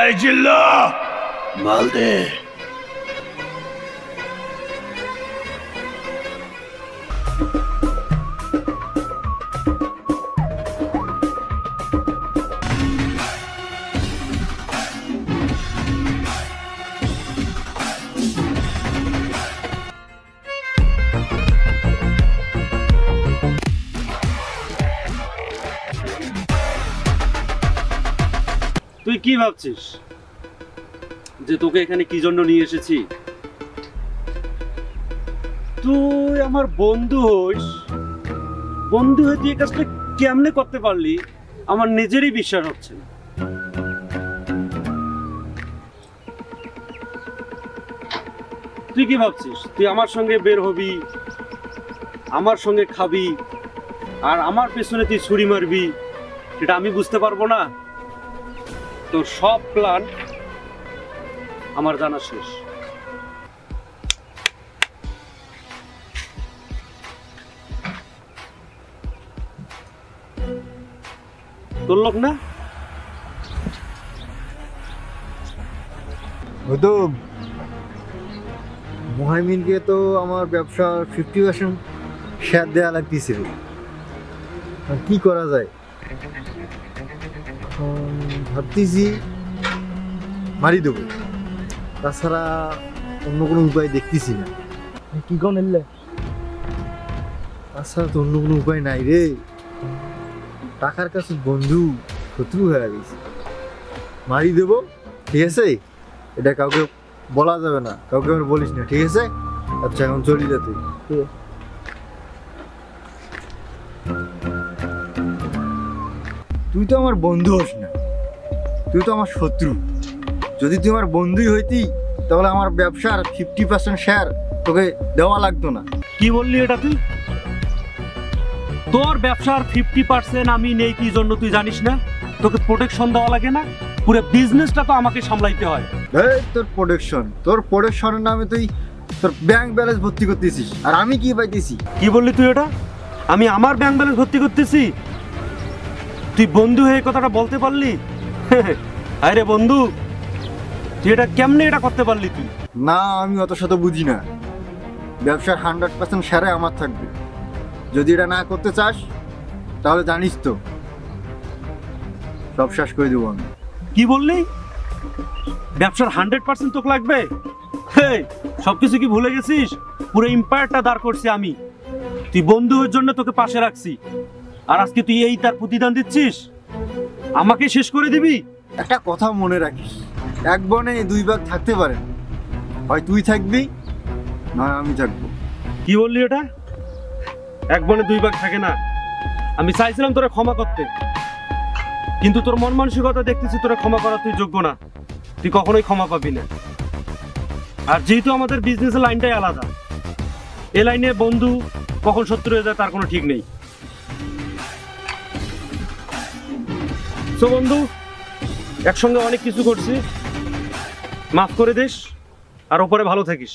এই জিল্লা মাল দে। তুই কি ভাবছিস যে তোকে এখানে কি জন্য নিয়ে এসেছি? তুই আমার বন্ধু হইস, বন্ধু হয়ে তুই এই কাজটা কেমনে করতে পারলি আমার নিজেরই বিশ্বাস হচ্ছে না। তুই কি ভাবছিস তুই আমার সঙ্গে বের হবি, আমার সঙ্গে খাবি, আর আমার পেছনে তুই ছুরি মারবি, এটা আমি বুঝতে পারবো না? তোর সব প্ল্যান আমার জানা শেষ। তোর লোক না গৌতম, মুহাইমিনকে তো আমার ব্যবসার 50% শেয়ার দেওয়া লাগতেছিল। কি করা যায়? ভাবতেছি মারি দেবো, তাছাড়া অন্য কোনো উপায় দেখতেছি না। কি কোন এলে? তাছাড়া তো অন্য কোনো উপায় নাই রে। টাকার কাছে বন্ধু শত্রু হয়ে গেছে। মারি দেবো, ঠিক আছে? এটা কাউকে বলা যাবে না, কাউকে আমার বলিস না, ঠিক আছে? আচ্ছা, এখন চলি যা তুই। তুই তো আমার বন্ধু হোস না, তুই তো আমার শত্রু। যদি তুই আমার বন্ধুই হইতি তাহলে আমার ব্যবসার 50% শেয়ার তোকে দেওয়া লাগতো না। কি বললি এটা তুই? তোর ব্যবসার 50% আমি নেই কি জন্য তুই জানিস না? তোকে প্রোটেকশন দেওয়া লাগে না? পুরো বিজনেসটা তো আমাকে সামলাইতে হয়। এই তোর প্রোডাকশনের নামে তুই তোর ব্যাংক ব্যালেন্স ভর্তি করতেছিস, আর আমি কি পাইতেছি? কি বললি তুই এটা? আমি আমার ব্যাংক ব্যালেন্স ভর্তি করতেছি? তুই বন্ধু হয়ে কথাটা বলতে পারলি? আরে বন্ধু, তুই এটা কেমনে এটা করতে পারলি তুই? না, আমি অত শত বুঝি না। ব্যবসার 100% শেয়ারে আমার থাকবে। যদি এটা না করতে চাস তাহলে জানিস তো সব শেষ করে দেবো আমি। কি বললি? ব্যবসার 100% তোকে লাগবে? সবকিছু কি ভুলে গেছিস? পুরো এম্পায়ারটা দাঁড় করছি আমি। তুই বন্ধুর জন্য তোকে পাশে রাখছি, আর আজকে তুই এই তার প্রতিদান দিচ্ছিস? আমাকে শেষ করে দিবি? একটা কথা মনে রাখিস, এক বনে দুই ভাগ থাকতে পারে, হয় তুই থাকবি না আমি থাকবো। কি বললি এটা? এক বনে দুই ভাগ থাকে না। আমি চাইছিলাম তোরা ক্ষমা করতে, কিন্তু তোর মন মানসিকতা দেখতেছি তোরা ক্ষমা করার তুই যোগ্য না। তুই কখনোই ক্ষমা পাবি না। আর যেহেতু আমাদের বিজনেসের লাইনটাই আলাদা, এ লাইনে বন্ধু কখন শত্রু হয়ে যায় তার কোনো ঠিক নেই। তো বন্ধু, একসঙ্গে অনেক কিছু করছি, মাফ করে দিস, আর ওপরে ভালো থাকিস।